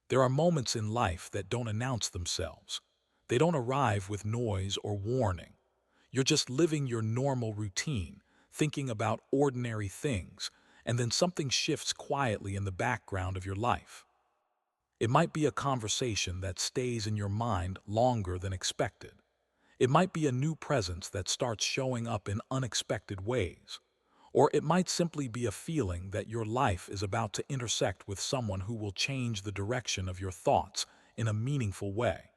There are moments in life that don't announce themselves. They don't arrive with noise or warning. You're just living your normal routine, thinking about ordinary things, and then something shifts quietly in the background of your life. It might be a conversation that stays in your mind longer than expected. It might be a new presence that starts showing up in unexpected ways. Or it might simply be a feeling that your life is about to intersect with someone who will change the direction of your thoughts in a meaningful way.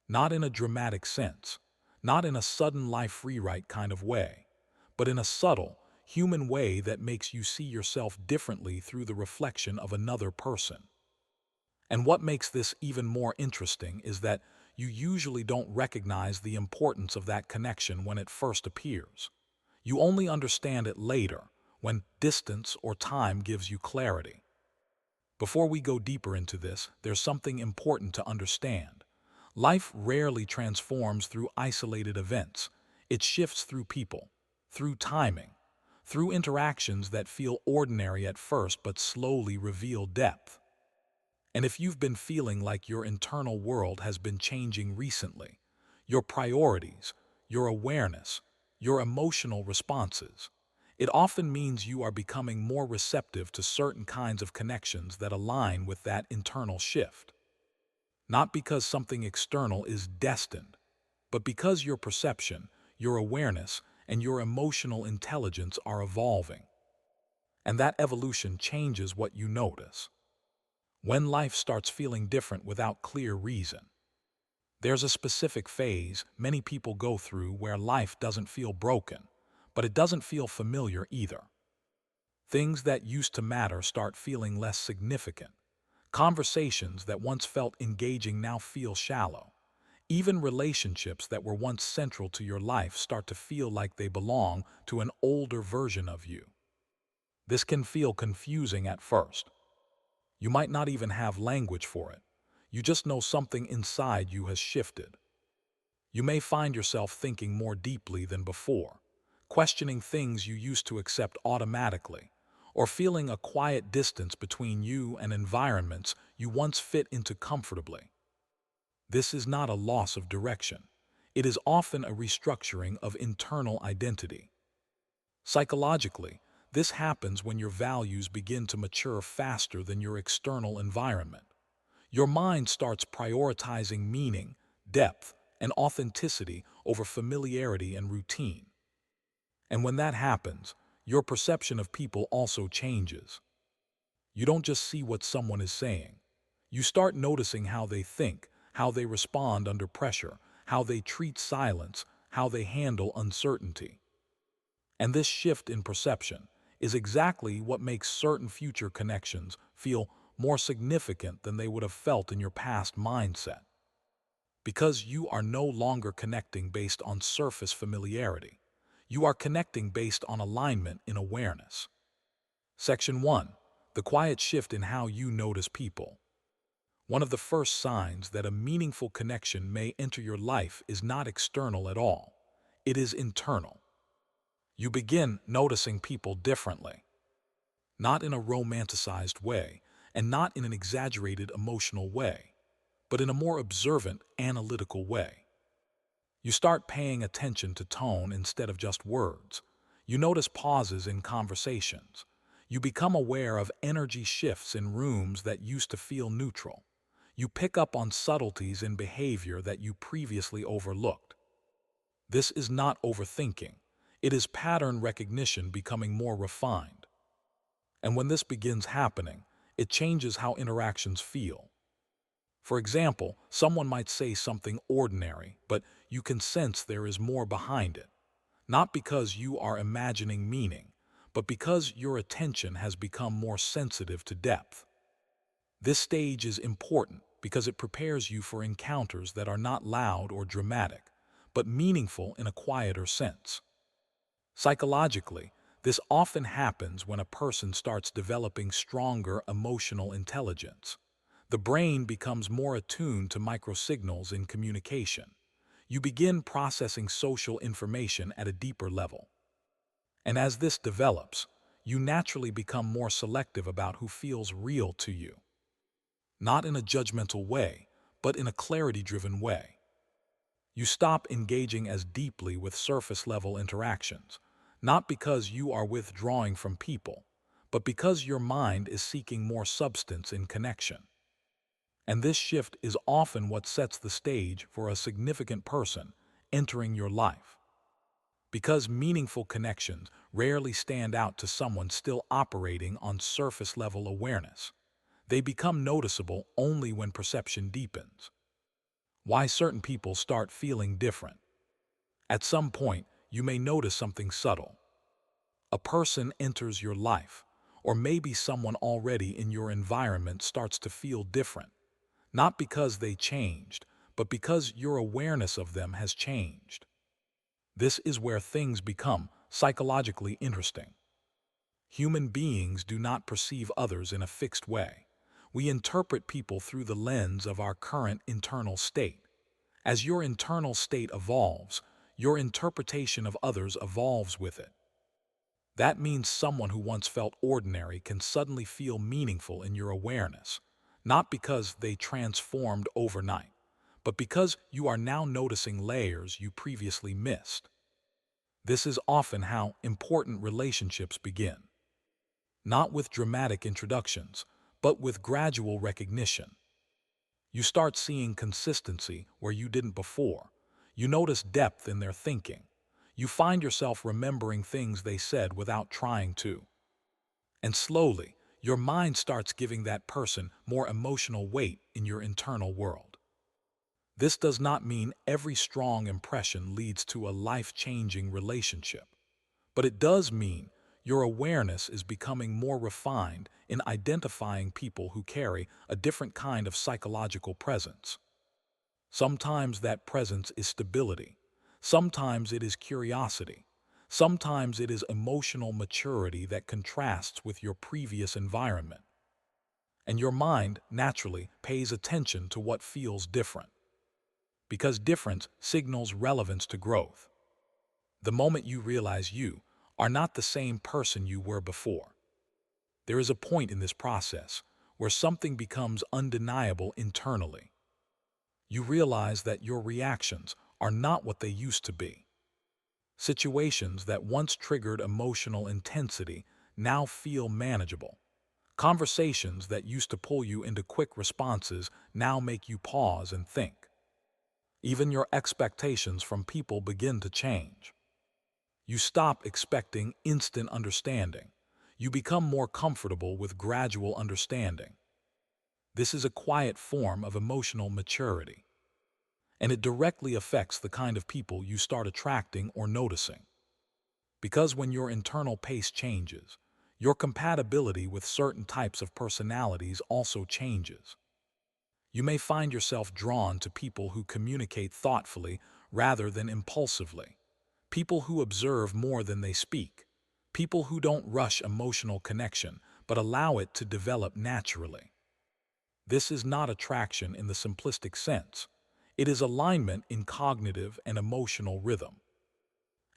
Not in a dramatic sense, not in a sudden life rewrite kind of way, but in a subtle, human way that makes you see yourself differently through the reflection of another person. And what makes this even more interesting is that you usually don't recognize the importance of that connection when it first appears. You only understand it later, when distance or time gives you clarity. Before we go deeper into this, there's something important to understand. Life rarely transforms through isolated events. It shifts through people, through timing, through interactions that feel ordinary at first but slowly reveal depth. And if you've been feeling like your internal world has been changing recently, your priorities, your awareness, your emotional responses, it often means you are becoming more receptive to certain kinds of connections that align with that internal shift. Not because something external is destined, but because your perception, your awareness, and your emotional intelligence are evolving. And that evolution changes what you notice. When life starts feeling different without clear reason, there's a specific phase many people go through where life doesn't feel broken, but it doesn't feel familiar either. Things that used to matter start feeling less significant. Conversations that once felt engaging now feel shallow. Even relationships that were once central to your life start to feel like they belong to an older version of you. This can feel confusing at first. You might not even have language for it. You just know something inside you has shifted. You may find yourself thinking more deeply than before, questioning things you used to accept automatically, or feeling a quiet distance between you and environments you once fit into comfortably. This is not a loss of direction. It is often a restructuring of internal identity. Psychologically, this happens when your values begin to mature faster than your external environment. Your mind starts prioritizing meaning, depth, and authenticity over familiarity and routine. And when that happens, your perception of people also changes. You don't just see what someone is saying. You start noticing how they think, how they respond under pressure, how they treat silence, how they handle uncertainty. And this shift in perception is exactly what makes certain future connections feel more significant than they would have felt in your past mindset. Because you are no longer connecting based on surface familiarity. You are connecting based on alignment in awareness. Section 1. The quiet shift in how you notice people. One of the first signs that a meaningful connection may enter your life is not external at all. It is internal. You begin noticing people differently, not in a romanticized way, and not in an exaggerated emotional way, but in a more observant, analytical way. You start paying attention to tone instead of just words. You notice pauses in conversations. You become aware of energy shifts in rooms that used to feel neutral. You pick up on subtleties in behavior that you previously overlooked. This is not overthinking. It is pattern recognition becoming more refined. And when this begins happening, it changes how interactions feel. For example, someone might say something ordinary, but you can sense there is more behind it. Not because you are imagining meaning, but because your attention has become more sensitive to depth. This stage is important because it prepares you for encounters that are not loud or dramatic, but meaningful in a quieter sense. Psychologically, this often happens when a person starts developing stronger emotional intelligence. The brain becomes more attuned to microsignals in communication. You begin processing social information at a deeper level. And as this develops, you naturally become more selective about who feels real to you. not in a judgmental way, but in a clarity-driven way. You stop engaging as deeply with surface-level interactions, not because you are withdrawing from people, but because your mind is seeking more substance in connection. And this shift is often what sets the stage for a significant person entering your life. Because meaningful connections rarely stand out to someone still operating on surface-level awareness, they become noticeable only when perception deepens. Why certain people start feeling different. At some point, you may notice something subtle. A person enters your life, or maybe someone already in your environment starts to feel different, not because they changed, but because your awareness of them has changed. This is where things become psychologically interesting. Human beings do not perceive others in a fixed way. We interpret people through the lens of our current internal state. As your internal state evolves, your interpretation of others evolves with it. That means someone who once felt ordinary can suddenly feel meaningful in your awareness, not because they transformed overnight, but because you are now noticing layers you previously missed. This is often how important relationships begin. Not with dramatic introductions, but with gradual recognition. You start seeing consistency where you didn't before. You notice depth in their thinking. You find yourself remembering things they said without trying to. And slowly, your mind starts giving that person more emotional weight in your internal world. This does not mean every strong impression leads to a life-changing relationship, but it does mean your awareness is becoming more refined in identifying people who carry a different kind of psychological presence. Sometimes that presence is stability. Sometimes it is curiosity. Sometimes it is emotional maturity that contrasts with your previous environment. And your mind naturally pays attention to what feels different, because difference signals relevance to growth. The moment you realize you are not the same person you were before, there is a point in this process where something becomes undeniable internally. You realize that your reactions are not what they used to be. Situations that once triggered emotional intensity now feel manageable. Conversations that used to pull you into quick responses now make you pause and think. Even your expectations from people begin to change. You stop expecting instant understanding. You become more comfortable with gradual understanding. This is a quiet form of emotional maturity, and it directly affects the kind of people you start attracting or noticing. Because when your internal pace changes, your compatibility with certain types of personalities also changes. You may find yourself drawn to people who communicate thoughtfully rather than impulsively, people who observe more than they speak, people who don't rush emotional connection but allow it to develop naturally. This is not attraction in the simplistic sense. It is alignment in cognitive and emotional rhythm.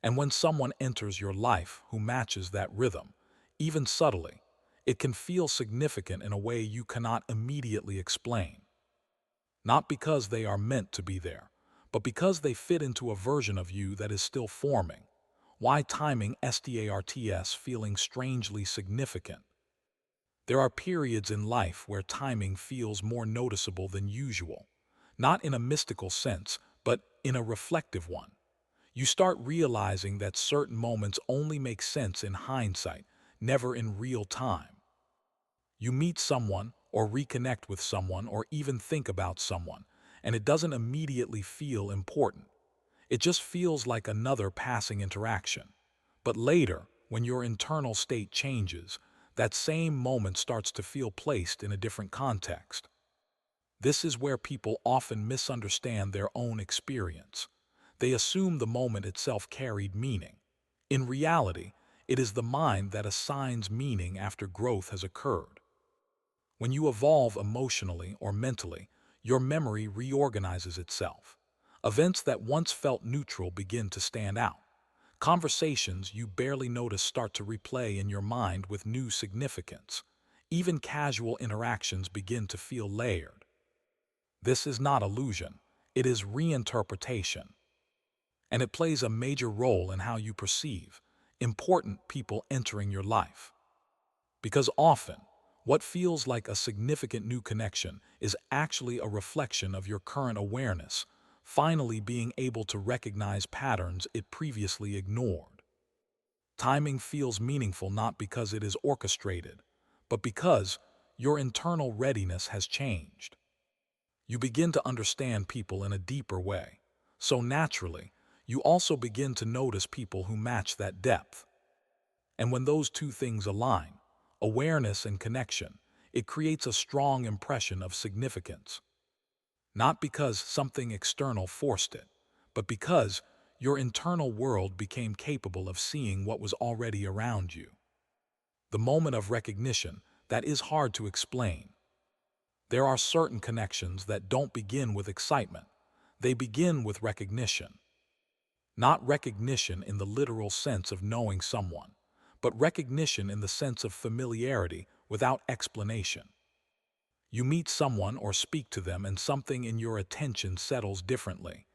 And when someone enters your life who matches that rhythm, even subtly, it can feel significant in a way you cannot immediately explain. Not because they are meant to be there, but because they fit into a version of you that is still forming. Why timing starts feeling strangely significant? There are periods in life where timing feels more noticeable than usual, not in a mystical sense, but in a reflective one. You start realizing that certain moments only make sense in hindsight, never in real time. You meet someone, or reconnect with someone, or even think about someone, and it doesn't immediately feel important. It just feels like another passing interaction. But later, when your internal state changes, that same moment starts to feel placed in a different context. This is where people often misunderstand their own experience. They assume the moment itself carried meaning. In reality, it is the mind that assigns meaning after growth has occurred. When you evolve emotionally or mentally, your memory reorganizes itself. Events that once felt neutral begin to stand out. Conversations you barely noticed start to replay in your mind with new significance. Even casual interactions begin to feel layered. This is not illusion, it is reinterpretation. And it plays a major role in how you perceive important people entering your life. Because often, what feels like a significant new connection is actually a reflection of your current awareness, finally being able to recognize patterns it previously ignored. Timing feels meaningful not because it is orchestrated, but because your internal readiness has changed. You begin to understand people in a deeper way. So naturally, you also begin to notice people who match that depth. And when those two things align, awareness and connection, it creates a strong impression of significance. Not because something external forced it, but because your internal world became capable of seeing what was already around you. The moment of recognition that is hard to explain. There are certain connections that don't begin with excitement. They begin with recognition. Not recognition in the literal sense of knowing someone, but recognition in the sense of familiarity without explanation. You meet someone or speak to them and something in your attention settles differently.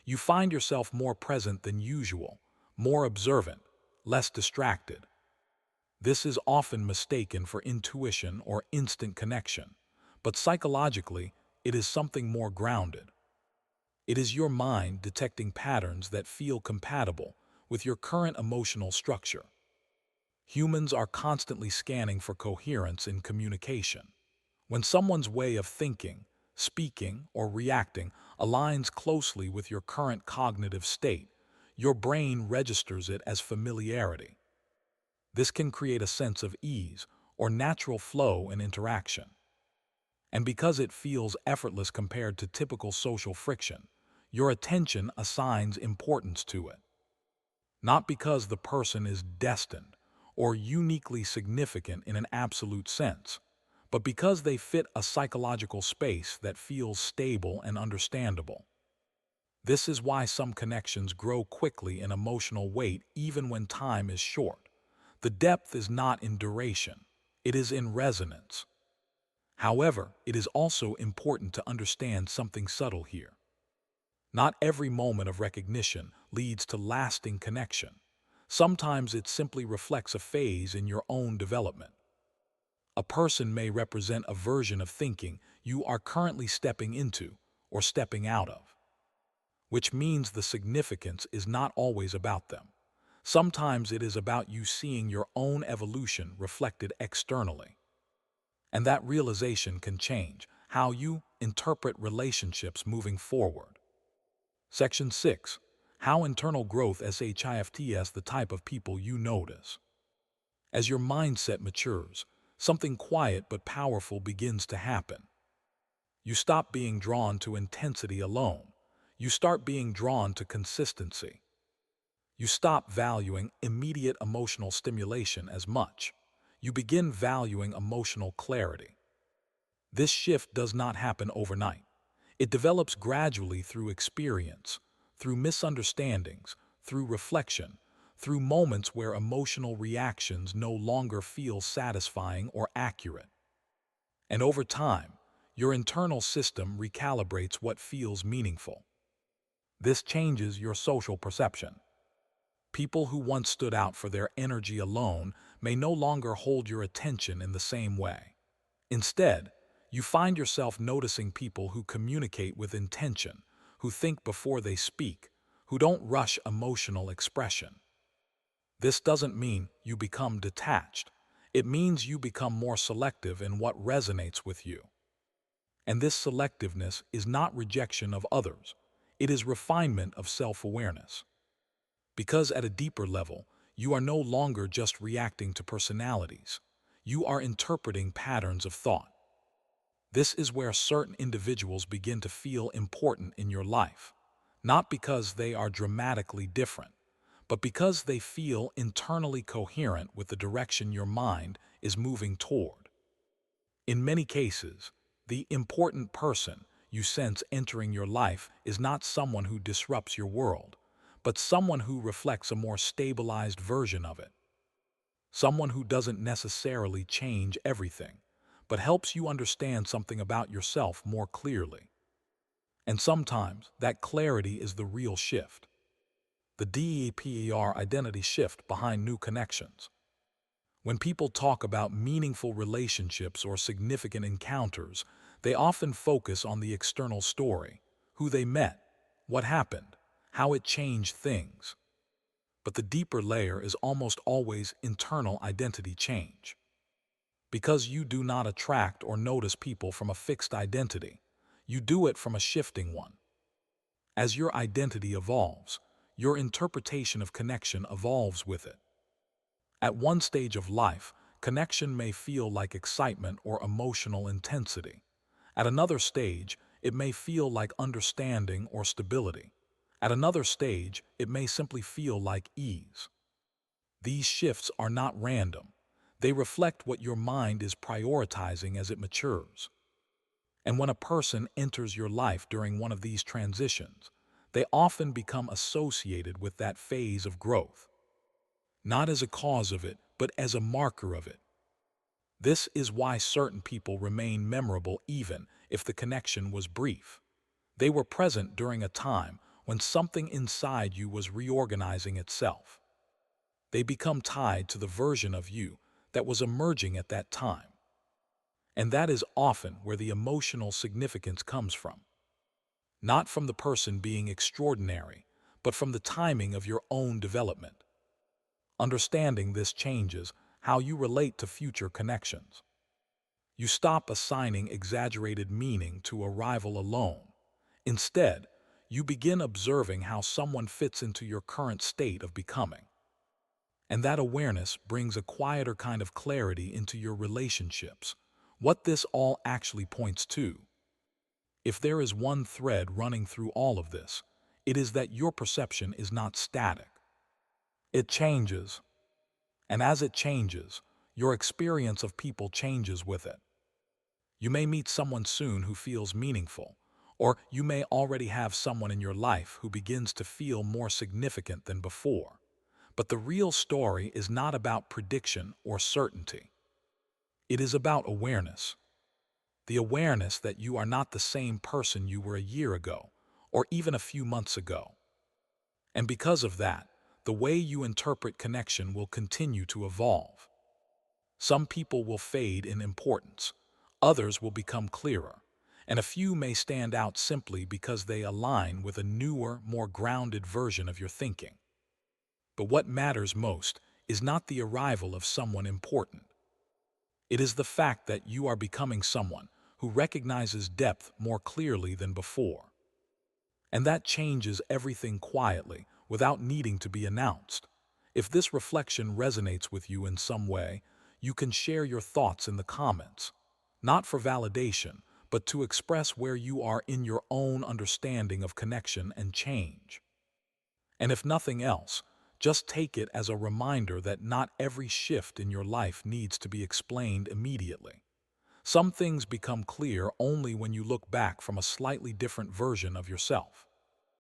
You find yourself more present than usual, more observant, less distracted. This is often mistaken for intuition or instant connection, but psychologically, it is something more grounded. It is your mind detecting patterns that feel compatible with your current emotional structure. Humans are constantly scanning for coherence in communication. When someone's way of thinking, speaking, or reacting aligns closely with your current cognitive state, your brain registers it as familiarity. This can create a sense of ease or natural flow in interaction. And because it feels effortless compared to typical social friction, your attention assigns importance to it. Not because the person is destined or uniquely significant in an absolute sense, but because they fit a psychological space that feels stable and understandable. This is why some connections grow quickly in emotional weight even when time is short. The depth is not in duration, it is in resonance. However, it is also important to understand something subtle here. Not every moment of recognition leads to lasting connection. Sometimes it simply reflects a phase in your own development. A person may represent a version of thinking you are currently stepping into or stepping out of, which means the significance is not always about them. Sometimes it is about you seeing your own evolution reflected externally. And that realization can change how you interpret relationships moving forward. Section 6. How internal growth shifts the type of people you notice. As your mindset matures, something quiet but powerful begins to happen. You stop being drawn to intensity alone. You start being drawn to consistency. You stop valuing immediate emotional stimulation as much. You begin valuing emotional clarity. This shift does not happen overnight. It develops gradually through experience, through misunderstandings, through reflection, through moments where emotional reactions no longer feel satisfying or accurate. And over time, your internal system recalibrates what feels meaningful. This changes your social perception. People who once stood out for their energy alone may no longer hold your attention in the same way. Instead, you find yourself noticing people who communicate with intention, who think before they speak, who don't rush emotional expression. This doesn't mean you become detached. It means you become more selective in what resonates with you. And this selectiveness is not rejection of others. It is refinement of self-awareness. Because at a deeper level, you are no longer just reacting to personalities. You are interpreting patterns of thought. This is where certain individuals begin to feel important in your life, not because they are dramatically different, but because they feel internally coherent with the direction your mind is moving toward. In many cases, the important person you sense entering your life is not someone who disrupts your world, but someone who reflects a more stabilized version of it. Someone who doesn't necessarily change everything, but helps you understand something about yourself more clearly. And sometimes that clarity is the real shift. The DEPER identity shift behind new connections. When people talk about meaningful relationships or significant encounters, they often focus on the external story, who they met, what happened, how it changed things. But the deeper layer is almost always internal identity change. Because you do not attract or notice people from a fixed identity, you do it from a shifting one. As your identity evolves, your interpretation of connection evolves with it. At one stage of life, connection may feel like excitement or emotional intensity. At another stage, it may feel like understanding or stability. At another stage, it may simply feel like ease. These shifts are not random. They reflect what your mind is prioritizing as it matures. And when a person enters your life during one of these transitions, they often become associated with that phase of growth, not as a cause of it, but as a marker of it. This is why certain people remain memorable even if the connection was brief. They were present during a time when something inside you was reorganizing itself. They become tied to the version of you that was emerging at that time. And that is often where the emotional significance comes from. Not from the person being extraordinary, but from the timing of your own development. Understanding this changes how you relate to future connections. You stop assigning exaggerated meaning to arrival alone. Instead, you begin observing how someone fits into your current state of becoming. And that awareness brings a quieter kind of clarity into your relationships. What this all actually points to. If there is one thread running through all of this, it is that your perception is not static. It changes. And as it changes, your experience of people changes with it. You may meet someone soon who feels meaningful, or you may already have someone in your life who begins to feel more significant than before. But the real story is not about prediction or certainty. It is about awareness. The awareness that you are not the same person you were a year ago, or even a few months ago. And because of that, the way you interpret connection will continue to evolve. Some people will fade in importance, others will become clearer, and a few may stand out simply because they align with a newer, more grounded version of your thinking. But what matters most is not the arrival of someone important. It is the fact that you are becoming someone who recognizes depth more clearly than before. And that changes everything quietly, without needing to be announced. If this reflection resonates with you in some way, you can share your thoughts in the comments, not for validation, but to express where you are in your own understanding of connection and change. And if nothing else, just take it as a reminder that not every shift in your life needs to be explained immediately. Some things become clear only when you look back from a slightly different version of yourself.